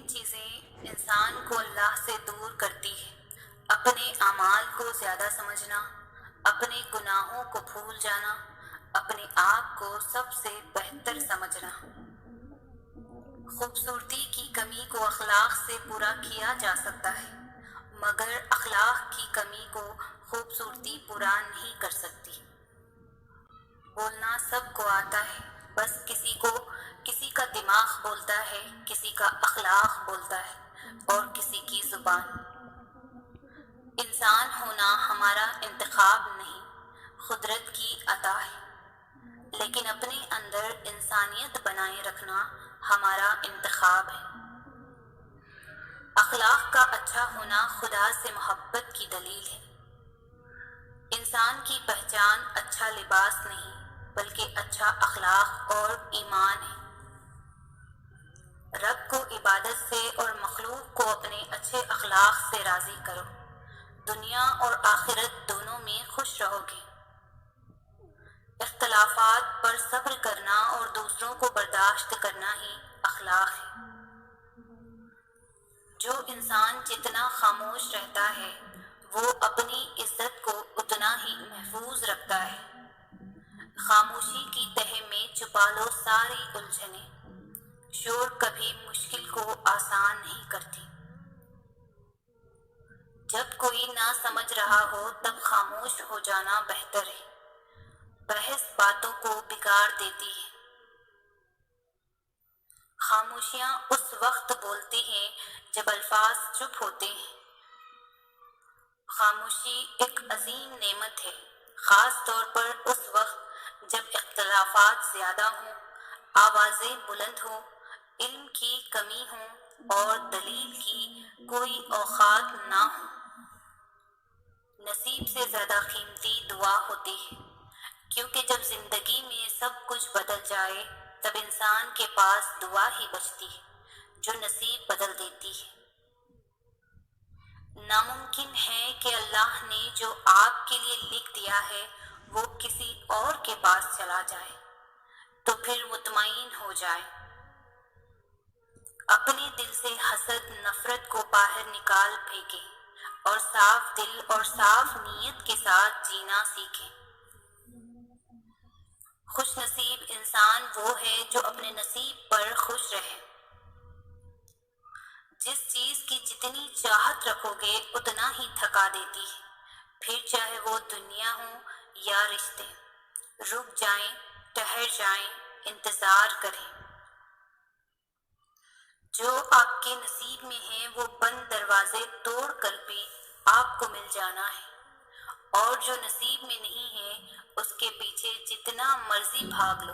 چیزیں انسان کو اللہ سے دور کرتی ہے۔ اپنے اعمال کو زیادہ سمجھنا، اپنے گناہوں کو بھول جانا، اپنے آپ کو سب سے بہتر سمجھنا۔ خوبصورتی کی کمی کو اخلاق سے پورا کیا جا سکتا ہے، مگر اخلاق کی کمی کو خوبصورتی پورا نہیں کر سکتی۔ بولنا سب کو آتا ہے، بس کسی کا دماغ بولتا ہے، کسی کا اخلاق بولتا ہے اور کسی کی زبان۔ انسان ہونا ہمارا انتخاب نہیں، قدرت کی عطا ہے، لیکن اپنے اندر انسانیت بنائے رکھنا ہمارا انتخاب ہے۔ اخلاق کا اچھا ہونا خدا سے محبت کی دلیل ہے۔ انسان کی پہچان اچھا لباس نہیں بلکہ اچھا اخلاق اور ایمان ہے۔ رب کو عبادت سے اور مخلوق کو اپنے اچھے اخلاق سے راضی کرو، دنیا اور آخرت دونوں میں خوش رہو گے۔ اختلافات پر صبر کرنا اور دوسروں کو برداشت کرنا ہی اخلاق ہے۔ جو انسان جتنا خاموش رہتا ہے وہ اپنی عزت کو اتنا ہی محفوظ رکھتا ہے۔ خاموشی کی تہہ میں چھپا لو ساری الجھنیں، شور کبھی مشکل کو آسان نہیں کرتی۔ جب کوئی نہ سمجھ رہا ہو تب خاموش ہو جانا بہتر ہے، بحث باتوں کو بگاڑ دیتی ہے۔ خاموشیاں اس وقت بولتی ہیں جب الفاظ چپ ہوتے ہیں۔ خاموشی ایک عظیم نعمت ہے، خاص طور پر اس وقت جب اختلافات زیادہ ہوں، آوازیں بلند ہوں، علم کی کمی ہو اور دلیل کی کوئی اوقات نہ ہو۔ نصیب سے زیادہ قیمتی دعا ہوتی ہے، کیونکہ جب زندگی میں سب کچھ بدل جائے تب انسان کے پاس دعا ہی بچتی ہے جو نصیب بدل دیتی ہے۔ ناممکن ہے کہ اللہ نے جو آپ کے لیے لکھ دیا ہے وہ کسی اور کے پاس چلا جائے، تو پھر مطمئن ہو جائے۔ اپنے دل سے حسد، نفرت کو باہر نکال پھینکیں اور صاف دل اور صاف نیت کے ساتھ جینا سیکھیں۔ خوش نصیب انسان وہ ہے جو اپنے نصیب پر خوش رہے۔ جس چیز کی جتنی چاہت رکھو گے اتنا ہی تھکا دیتی ہے، پھر چاہے وہ دنیا ہو یا رشتے۔ رک جائیں، ٹھہر جائیں، انتظار کریں۔ جو آپ کے نصیب میں ہے وہ بند دروازے توڑ کر بھی آپ کو مل جانا ہے، اور جو نصیب میں نہیں ہے اس کے پیچھے جتنا مرضی بھاگ لو